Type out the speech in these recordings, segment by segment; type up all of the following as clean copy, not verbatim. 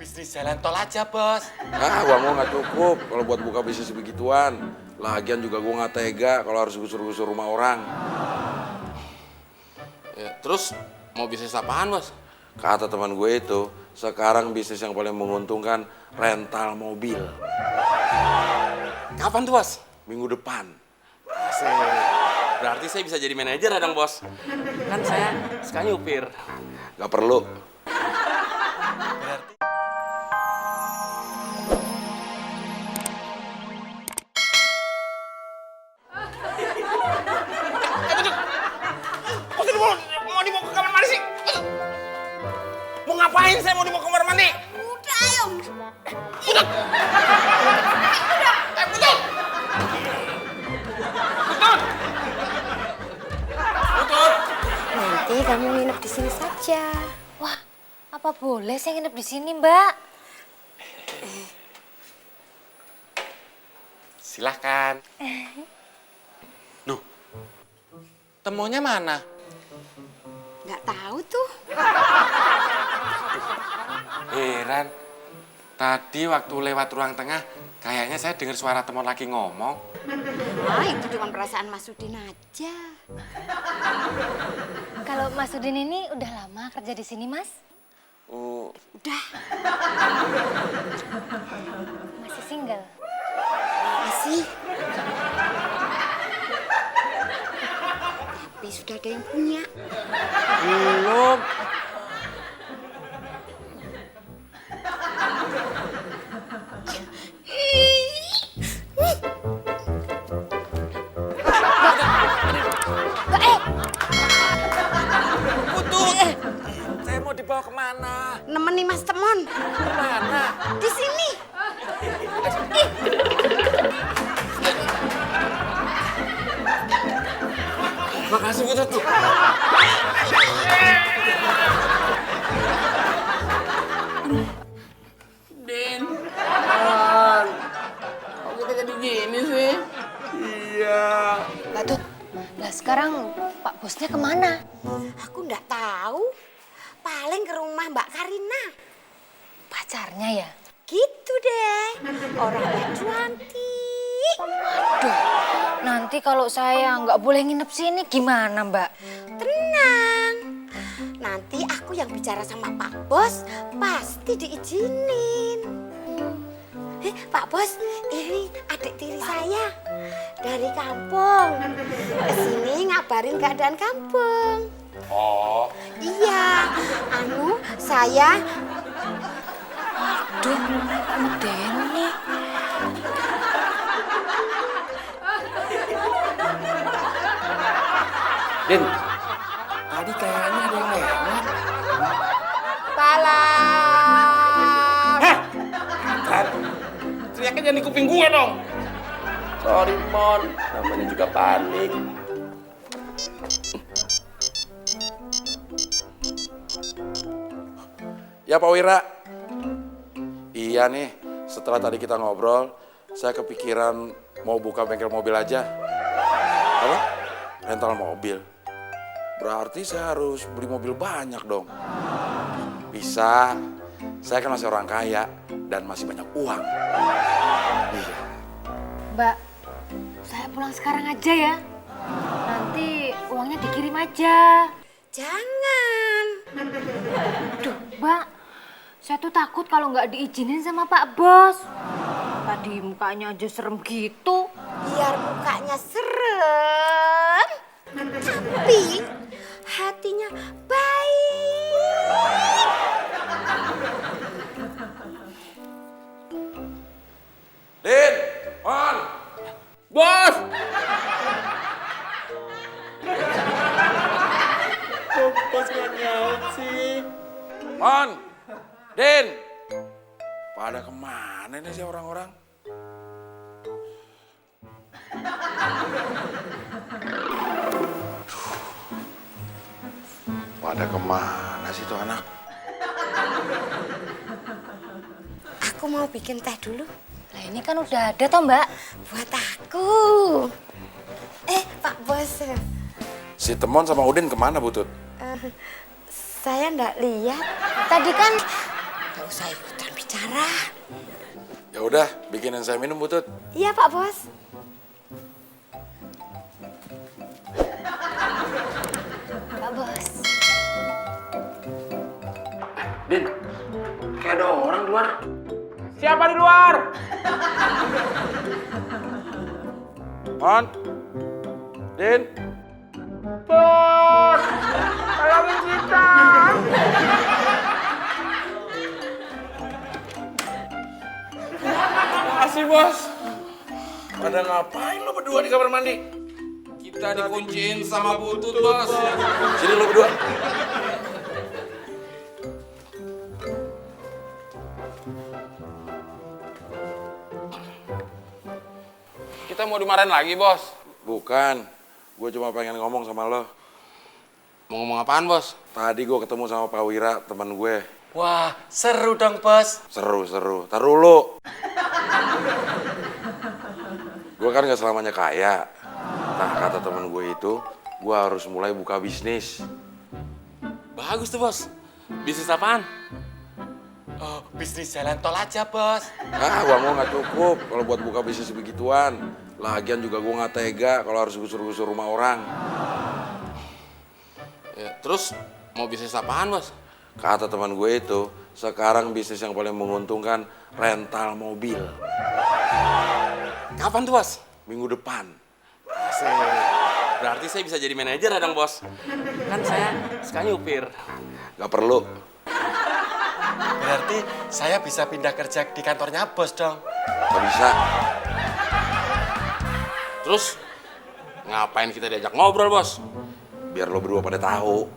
bisnis jalan tol aja, Bos. Ah, uang gua nggak cukup kalau buat buka bisnis begituan. Lagian juga gua nggak tega kalau harus gusur-gusur rumah orang. Ya, terus mau bisnis apaan, Bos? Kata teman gue itu, sekarang bisnis yang paling menguntungkan rental mobil. Kapan tuh, Bos? Minggu depan. Berarti saya bisa jadi manajer ya dong, Bos? Kan saya suka nyupir. Gak perlu. Mau dibawa ke kamar mandi sih? Mau ngapain saya mau dibawa ke kamar mandi? Udah, ayo. Putut! Putut! Putut! Putut! Nanti kamu nginep di sini saja. Wah, apa boleh saya nginep di sini, Mbak? Silahkan. Duh, temunya mana? Nggak tahu tuh. Heran. Tadi waktu lewat ruang tengah, kayaknya saya dengar suara teman lagi ngomong. Ah, itu cuma perasaan Mas Udin aja. Kalau Mas Udin ini udah lama kerja di sini, Mas? Udah, Masih single? masih. Tapi sudah ada yang punya. Belum. Putut! Saya mau dibawa kemana? Nemeni Mas Temon. Kemana? Di sini. Makasih, Putut. Din, kok kita jadi gini sih? Iya. Mbak Tut, lah sekarang Pak Bosnya kemana? Aku nggak tahu. Paling ke rumah Mbak Karina. Pacarnya ya? Gitu deh. Orangnya cantik. Aduh, nanti kalau saya nggak boleh nginep sini gimana, Mbak? Tenang. Nanti aku yang bicara sama Pak Bos, pasti diizinin. Pak Bos, ini adik tiri saya dari kampung. Kesini ngabarin keadaan kampung. Oh, Iya, saya Aduh, medeni. Din, tadi kayaknya ada yang lewat. Salam. Kan, teriaknya jangan di kuping gue dong. Sorry, Mon. Namanya juga panik. Ya Pak Wira. Iya nih, setelah tadi kita ngobrol, saya kepikiran mau buka bengkel mobil aja. Apa? Rental mobil. Berarti saya harus beli mobil banyak dong. Bisa. Saya kan masih orang kaya dan masih banyak uang. Iya. Mbak, saya pulang sekarang aja ya. Nanti uangnya dikirim aja. Jangan. Duh, Mbak, saya tuh takut kalau nggak diizinin sama Pak Bos. Tadi mukanya aja serem gitu. Biar mukanya serem, tapi hatinya baik. Din, on. Bos! Kok bos nggak nyaut sih? On. Din. Pada kemana nih sih orang-orang? Pada kemana sih tuh anak? Aku mau bikin teh dulu Lah ini kan udah ada toh, Mbak. buat aku. Pak Bos, Si Temon sama Udin kemana, Butut? saya nggak lihat. Tadi kan Nggak usah ikutan acara. Ya udah, bikinin saya minum, Butut. Iya Pak Bos. Pak Bos. Din, kayak ada orang di luar. Siapa di luar? On. Din. Bos, tolongin kita. Makasih bos. Pada ngapain lo berdua di kamar mandi? Kita dikunciin sama Butut, Bos. Sini lo berdua. Kita mau dimarahin lagi bos. Bukan. Gue cuma pengen ngomong sama lo. Mau ngomong apaan bos? Tadi gue ketemu sama Pak Wira, teman gue. Wah, seru dong, Bos. Seru. Taruh dulu. Gue kan gak selamanya kaya. Nah, kata temen gue itu, gue harus mulai buka bisnis. Bagus tuh, Bos. Bisnis apaan? Oh, bisnis jalan tol aja, Bos. Ah, uang gue gak cukup kalau buat buka bisnis begituan. Lagian juga gue gak tega kalau harus gusur-gusur rumah orang. Ya, terus mau bisnis apaan bos? Kata teman gue itu, sekarang bisnis yang paling menguntungkan rental mobil. Kapan tuh bos? Minggu depan. Berarti saya bisa jadi manajer ya dong bos? Kan saya suka nyupir. Gak perlu. Berarti saya bisa pindah kerja di kantornya Bos dong. Gak bisa. Terus ngapain kita diajak ngobrol bos? Biar lo berdua pada tahu.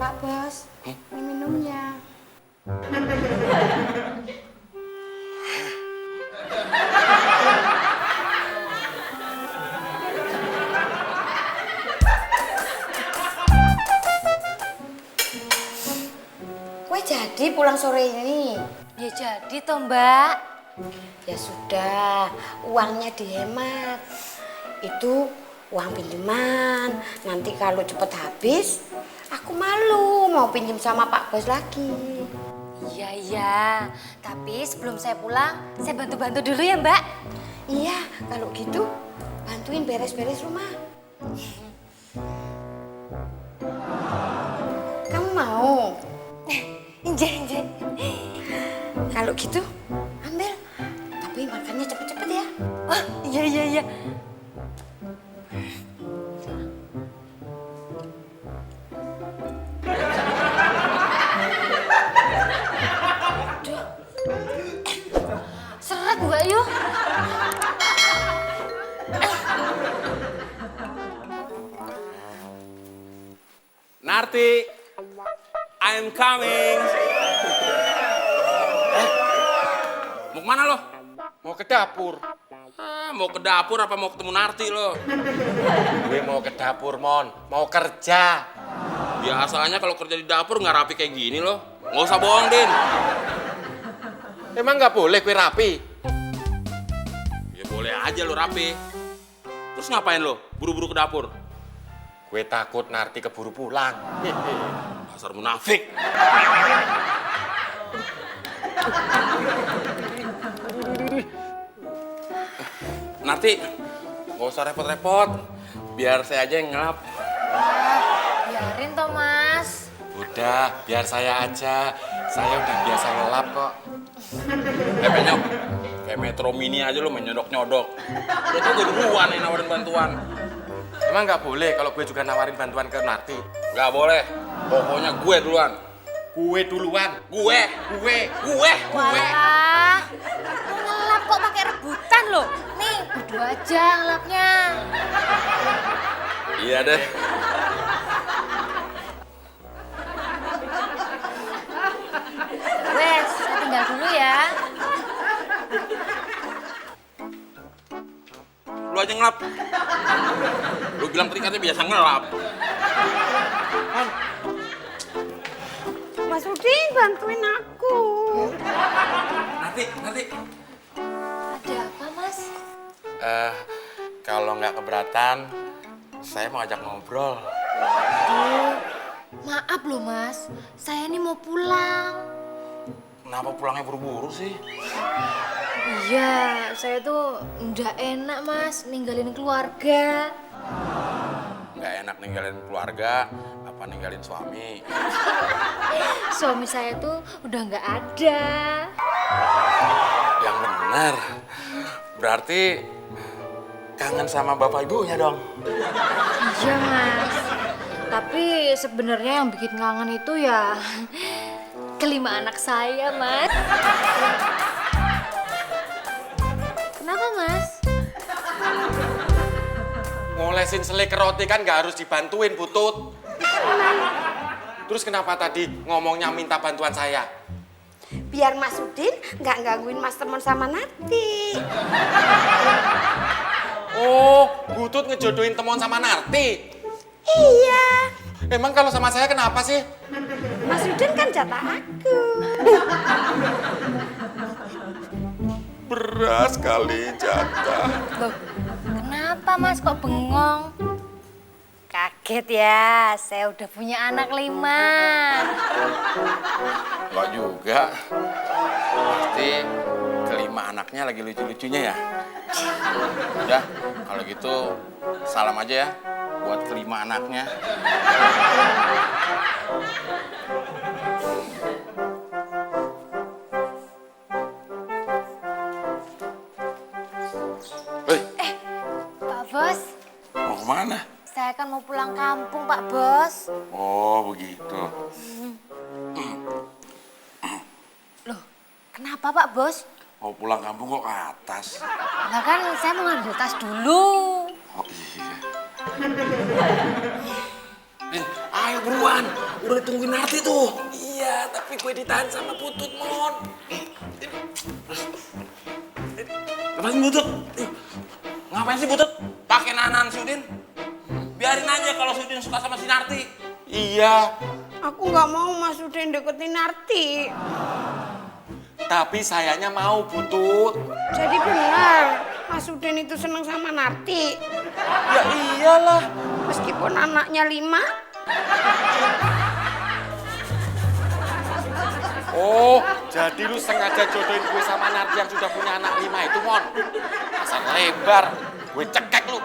Pak Bos, ini minumnya. Kue jadi pulang sore ini. Ya jadi toh Mbak. Ya sudah, uangnya dihemat. Itu uang pinjaman. Nanti kalau cepet habis, aku malu mau pinjam sama Pak Bos lagi. Iya. Tapi sebelum saya pulang, saya bantu-bantu dulu ya Mbak. Iya, kalau gitu bantuin beres-beres rumah. Kamu mau? Injek. Kalau gitu, ambil. Tapi makannya cepet-cepet ya. Oh, iya. Seret Mbak yuk. Narti, I'm coming. Mau kemana lo? Mau ke dapur. Mau ke dapur apa mau ketemu Narti lo? Gue mau ke dapur, Mon. Mau kerja. Biasanya kalau kerja di dapur nggak rapi kayak gini lo. Nggak usah bohong, Din. Emang nggak boleh gue rapi? Ya boleh aja lo rapi. Terus ngapain lo? Buru-buru ke dapur? Gue takut Narti keburu pulang. Dasar munafik. Narti, nggak usah repot-repot. Biar saya aja yang ngelap. Biarin toh Mas. Udah, biar saya aja. Saya udah biasa ngelap kok. Penyok, kayak Metro Mini aja lo main nyodok-nyodok. Udah tuh gue duluan yang nawarin bantuan. Emang nggak boleh kalau gue juga nawarin bantuan ke Narti? Nggak boleh. Pokoknya gue duluan. Gue duluan. Gue. Wah, ngelap kok pakai rebutan loh. Nih, berdua aja ngelapnya. Iya deh. Wes, saya tinggal dulu ya. Lu aja ngelap. Lu bilang tadi katanya biasa ngelap. Mas Udin, bantuin aku. Nanti. Ada apa Mas? Kalau nggak keberatan, saya mau ajak ngobrol. Aduh, maaf loh Mas, saya ini mau pulang. Kenapa pulangnya buru-buru sih? Iya, saya tuh nggak enak Mas ninggalin keluarga. Nggak enak ninggalin keluarga, apa ninggalin suami? Suami saya tuh udah nggak ada. Yang benar. Berarti kangen sama bapak ibunya dong. Iya Mas, tapi sebenarnya yang bikin kangen itu ya kelima anak saya Mas. Kenapa Mas? Ngolesin selai ke roti kan nggak harus dibantuin, Butut. Terus kenapa tadi ngomongnya minta bantuan saya? Biar Mas Udin nggak gangguin Mas Temon sama Narti. Oh, Butut ngejodohin Temon sama Narti. Iya, Emang kalau sama saya kenapa sih? Mas Udin kan jatah aku. Beras kali jatah. Loh, kenapa Mas kok bengong? Kaget ya, saya udah punya anak 5. Enggak juga. Pasti kelima anaknya lagi lucu-lucunya ya. Udah, kalau gitu salam aja ya buat kelima anaknya. Hei, Pak Bos, mau kemana? saya kan mau pulang kampung Pak Bos. Oh, begitu. Loh, kenapa Pak Bos? Mau pulang kampung kok ke atas? Nah kan saya mau ngambil tas dulu. Oh iya. Ayo buruan, udah ditungguin Narti tuh. Iya, tapi gue ditahan sama Putut, Mon. Lepasin Putut. Ngapain sih Putut? Pakai nanan si Udin. Biarin aja kalau si Udin suka sama si Narti. Iya, Aku nggak mau Mas Udin deketin Narti. tapi sayanya mau, Butut. Jadi benar, Mas Udin itu seneng sama Narti. Ya iyalah. Meskipun anaknya 5. Oh, jadi lu sengaja jodohin gue sama Narti yang sudah punya anak 5 itu, Mon. Asal lebar, gue cekek lu.